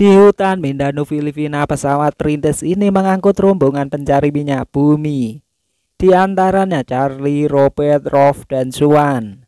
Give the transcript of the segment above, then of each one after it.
Di hutan Mindanao, Filipina, pesawat perintis ini mengangkut rombongan pencari minyak bumi. Di antaranya Charlie, Robert, Rolf, dan Swan.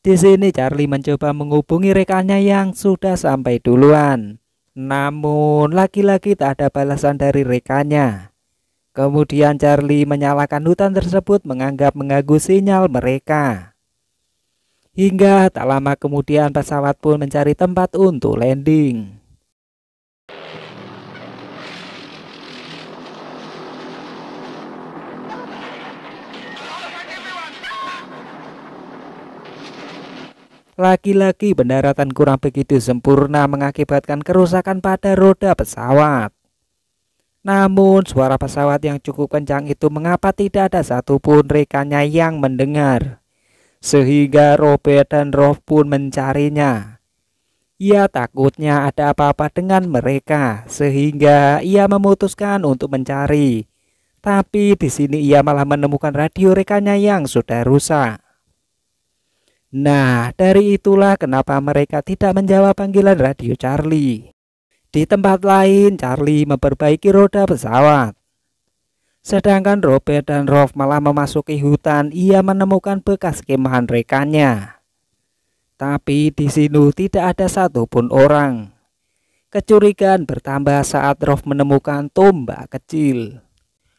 Di sini Charlie mencoba menghubungi rekannya yang sudah sampai duluan. Namun lagi-lagi tak ada balasan dari rekannya. Kemudian Charlie menyalakan hutan tersebut menganggap mengganggu sinyal mereka. Hingga tak lama kemudian pesawat pun mencari tempat untuk landing. Lagi-lagi pendaratan kurang begitu sempurna mengakibatkan kerusakan pada roda pesawat. Namun suara pesawat yang cukup kencang itu mengapa tidak ada satupun rekannya yang mendengar. Sehingga Robert dan Rolf pun mencarinya. Ia takutnya ada apa-apa dengan mereka, sehingga ia memutuskan untuk mencari. Tapi di sini ia malah menemukan radio rekannya yang sudah rusak. Nah, dari itulah kenapa mereka tidak menjawab panggilan radio Charlie. Di tempat lain, Charlie memperbaiki roda pesawat. Sedangkan Robert dan Rolf malah memasuki hutan. Ia menemukan bekas kemahan rekannya. Tapi di sini tidak ada satupun orang. Kecurigaan bertambah saat Rolf menemukan tombak kecil.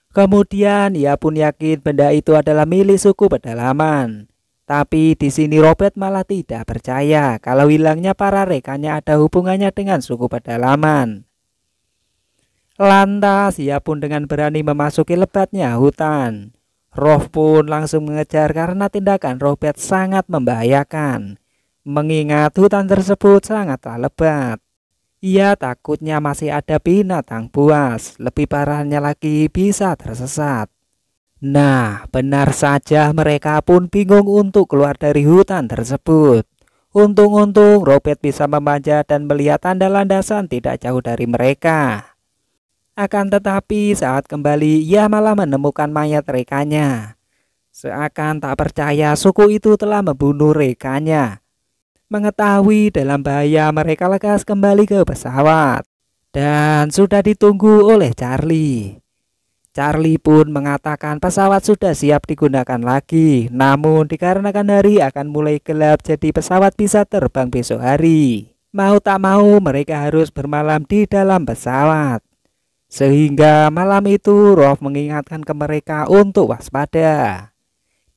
Kemudian ia pun yakin benda itu adalah milik suku pedalaman. Tapi di sini Robert malah tidak percaya kalau hilangnya para rekannya ada hubungannya dengan suku pedalaman. Lantas ia pun dengan berani memasuki lebatnya hutan. Rolf pun langsung mengejar karena tindakan Robert sangat membahayakan. Mengingat hutan tersebut sangatlah lebat. Ia takutnya masih ada binatang buas. Lebih parahnya lagi bisa tersesat. Nah, benar saja mereka pun bingung untuk keluar dari hutan tersebut. Untung-untung Robert bisa memanjat dan melihat tanda landasan tidak jauh dari mereka. Akan tetapi saat kembali ia malah menemukan mayat rekannya. Seakan tak percaya suku itu telah membunuh rekannya. Mengetahui dalam bahaya mereka lekas kembali ke pesawat. Dan sudah ditunggu oleh Charlie. Charlie pun mengatakan pesawat sudah siap digunakan lagi. Namun dikarenakan hari akan mulai gelap jadi pesawat bisa terbang besok hari. Mau tak mau mereka harus bermalam di dalam pesawat. Sehingga malam itu Rolf mengingatkan ke mereka untuk waspada.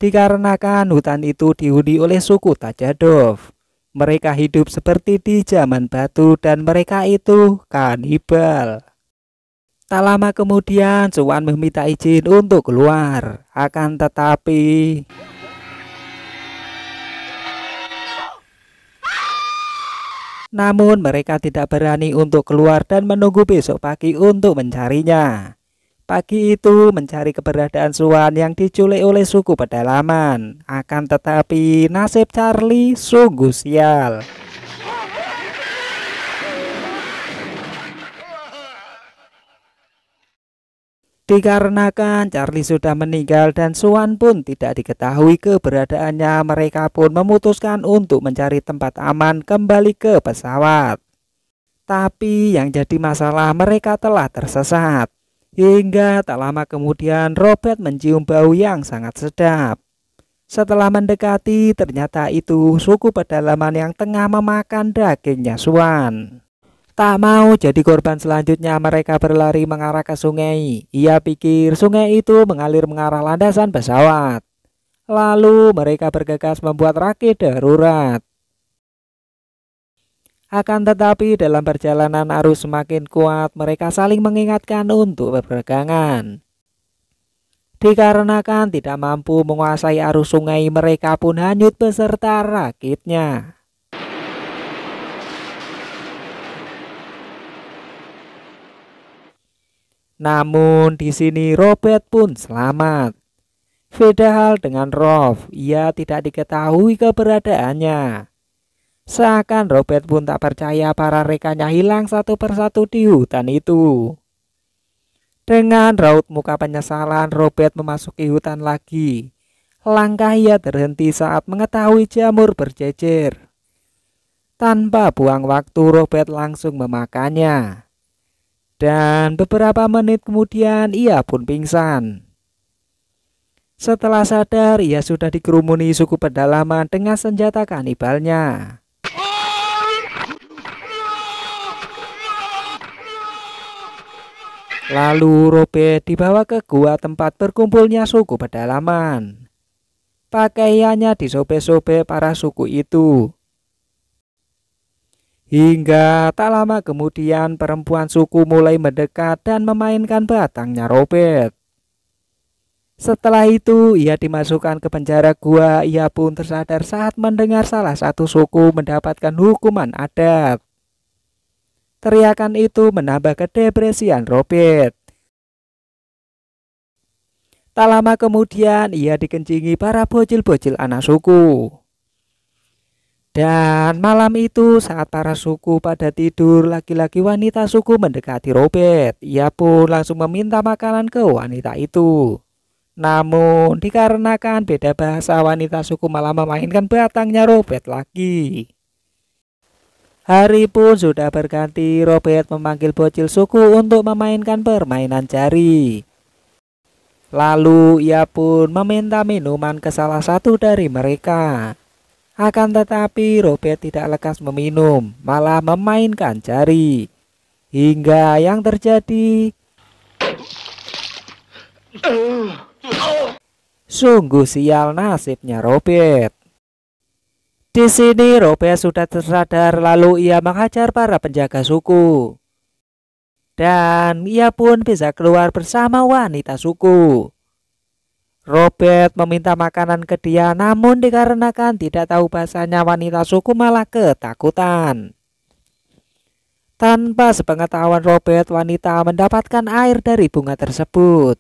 Dikarenakan hutan itu dihuni oleh suku Tajadov. Mereka hidup seperti di zaman batu dan mereka itu kanibal. Tak lama kemudian Swan meminta izin untuk keluar. Akan tetapi namun mereka tidak berani untuk keluar dan menunggu besok pagi untuk mencarinya. Pagi itu mencari keberadaan Swan yang diculik oleh suku pedalaman. Akan tetapi nasib Charlie sungguh sial. Dikarenakan Charlie sudah meninggal dan Swan pun tidak diketahui keberadaannya, mereka pun memutuskan untuk mencari tempat aman kembali ke pesawat. Tapi yang jadi masalah mereka telah tersesat. Hingga tak lama kemudian Robert mencium bau yang sangat sedap. Setelah mendekati ternyata itu suku pedalaman yang tengah memakan dagingnya Swan. Tak mau jadi korban selanjutnya mereka berlari mengarah ke sungai. Ia pikir sungai itu mengalir mengarah landasan pesawat. Lalu mereka bergegas membuat rakit darurat. Akan tetapi dalam perjalanan arus semakin kuat mereka saling mengingatkan untuk berpegangan. Dikarenakan tidak mampu menguasai arus sungai mereka pun hanyut beserta rakitnya. Namun di sini Robert pun selamat. Beda hal dengan Rolf, ia tidak diketahui keberadaannya. Seakan Robert pun tak percaya para rekannya hilang satu persatu di hutan itu. Dengan raut muka penyesalan Robert memasuki hutan lagi. Langkah ia terhenti saat mengetahui jamur berjejer. Tanpa buang waktu, Robert langsung memakannya. Dan beberapa menit kemudian ia pun pingsan. Setelah sadar, ia sudah dikerumuni suku pedalaman dengan senjata kanibalnya. Lalu Robert dibawa ke gua tempat berkumpulnya suku pedalaman. Pakaiannya disobek-sobek para suku itu. Hingga tak lama kemudian perempuan suku mulai mendekat dan memainkan batangnya Robert. Setelah itu ia dimasukkan ke penjara gua. Ia pun tersadar saat mendengar salah satu suku mendapatkan hukuman adat. Teriakan itu menambah kedepresian Robert. Tak lama kemudian ia dikencingi para bocil-bocil anak suku. Dan malam itu saat para suku pada tidur, laki-laki wanita suku mendekati Robert. Ia pun langsung meminta makanan ke wanita itu. Namun dikarenakan beda bahasa, wanita suku malah memainkan batangnya Robert lagi. Hari pun sudah berganti. Robert memanggil bocil suku untuk memainkan permainan jari. Lalu ia pun meminta minuman ke salah satu dari mereka. Akan tetapi Robert tidak lekas meminum, malah memainkan jari. Hingga yang terjadi, sungguh sial nasibnya Robert. Di sini Robert sudah tersadar, lalu ia menghajar para penjaga suku. Dan ia pun bisa keluar bersama wanita suku. Robert meminta makanan ke dia, namun dikarenakan tidak tahu bahasanya, wanita suku malah ketakutan. Tanpa sepengetahuan Robert, wanita mendapatkan air dari bunga tersebut.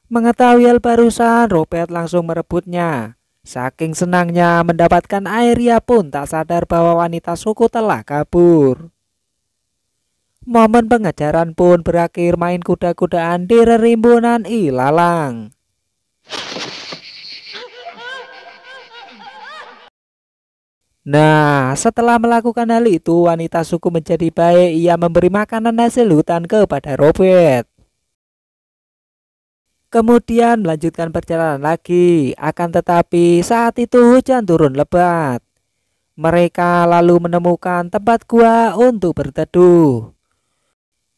Mengetahui hal barusan, Robert langsung merebutnya. Saking senangnya mendapatkan air, ia pun tak sadar bahwa wanita suku telah kabur. Momen pengejaran pun berakhir main kuda-kudaan di rerimbunan ilalang. Nah, setelah melakukan hal itu, wanita suku menjadi baik. Ia memberi makanan hasil hutan kepada Robert. Kemudian melanjutkan perjalanan lagi. Akan tetapi saat itu hujan turun lebat. Mereka lalu menemukan tempat gua untuk berteduh.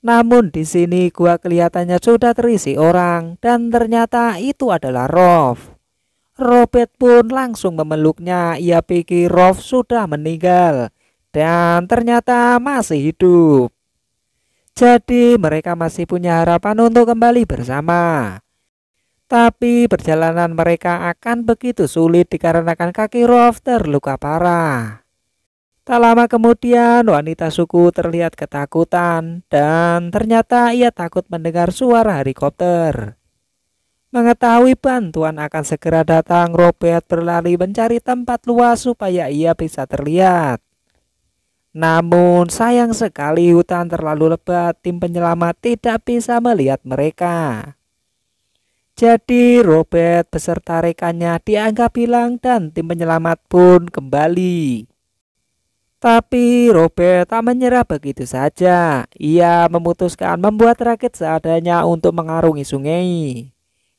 Namun di sini gua kelihatannya sudah terisi orang dan ternyata itu adalah Rolf. Robert pun langsung memeluknya. Ia pikir Rolf sudah meninggal dan ternyata masih hidup. Jadi mereka masih punya harapan untuk kembali bersama. Tapi perjalanan mereka akan begitu sulit dikarenakan kaki Rolf terluka parah. Tak lama kemudian wanita suku terlihat ketakutan dan ternyata ia takut mendengar suara helikopter. Mengetahui bantuan akan segera datang, Robert berlari mencari tempat luas supaya ia bisa terlihat. Namun sayang sekali hutan terlalu lebat, tim penyelamat tidak bisa melihat mereka. Jadi Robert beserta rekannya dianggap hilang dan tim penyelamat pun kembali. Tapi Robert tak menyerah begitu saja. Ia memutuskan membuat rakit seadanya untuk mengarungi sungai.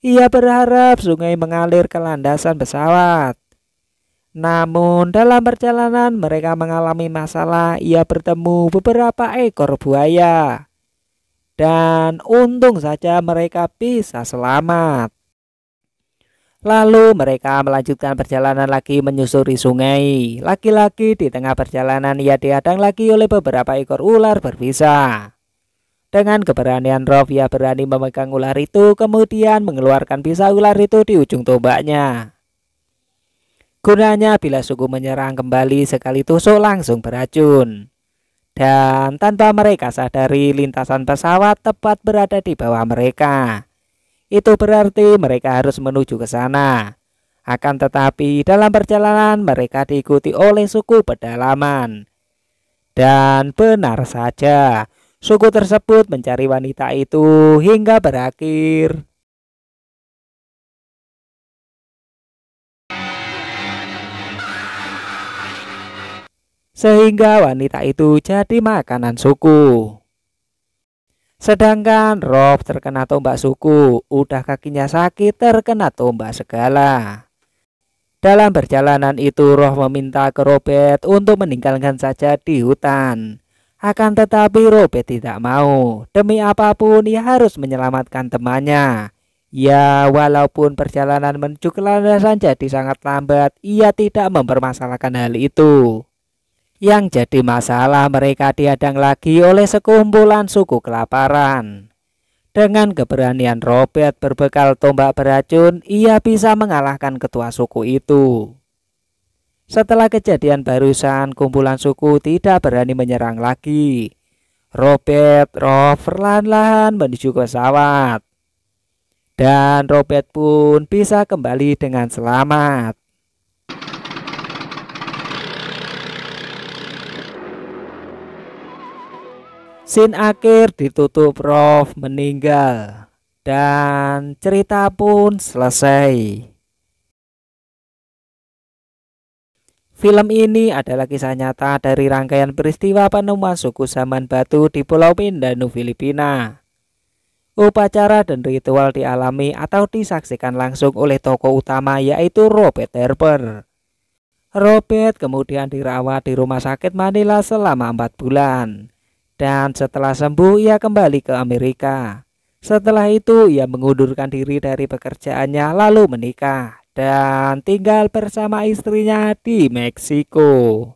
Ia berharap sungai mengalir ke landasan pesawat. Namun dalam perjalanan mereka mengalami masalah. Ia bertemu beberapa ekor buaya. Dan untung saja mereka bisa selamat. Lalu mereka melanjutkan perjalanan lagi menyusuri sungai. Lagi-lagi di tengah perjalanan ia dihadang lagi oleh beberapa ekor ular berbisa. Dengan keberanian Rolf, ia berani memegang ular itu, kemudian mengeluarkan bisa ular itu di ujung tombaknya. Gunanya bila suku menyerang kembali sekali tusuk langsung beracun. Dan tanpa mereka sadari, lintasan pesawat tepat berada di bawah mereka. Itu berarti mereka harus menuju ke sana. Akan tetapi dalam perjalanan mereka diikuti oleh suku pedalaman. Dan benar saja, suku tersebut mencari wanita itu hingga berakhir. sehingga wanita itu jadi makanan suku. Sedangkan Rob terkena tombak suku, udah kakinya sakit terkena tombak segala. Dalam perjalanan itu Rob meminta ke Robert untuk meninggalkan saja di hutan. Akan tetapi Robert tidak mau. Demi apapun ia harus menyelamatkan temannya. Ya, walaupun perjalanan menuju ke landasan jadi sangat lambat, ia tidak mempermasalahkan hal itu. Yang jadi masalah mereka dihadang lagi oleh sekumpulan suku kelaparan. Dengan keberanian Robert berbekal tombak beracun, ia bisa mengalahkan ketua suku itu. Setelah kejadian barusan, kumpulan suku tidak berani menyerang lagi. Rob perlahan-lahan menuju ke pesawat. Dan Robert pun bisa kembali dengan selamat. Scene akhir ditutup Rob meninggal. Dan cerita pun selesai. Film ini adalah kisah nyata dari rangkaian peristiwa penemuan suku zaman batu di Pulau Mindanao, Filipina. Upacara dan ritual dialami atau disaksikan langsung oleh tokoh utama yaitu Robert Harper. Robert kemudian dirawat di rumah sakit Manila selama 4 bulan. Dan setelah sembuh ia kembali ke Amerika. Setelah itu ia mengundurkan diri dari pekerjaannya lalu menikah dan tinggal bersama istrinya di Meksiko.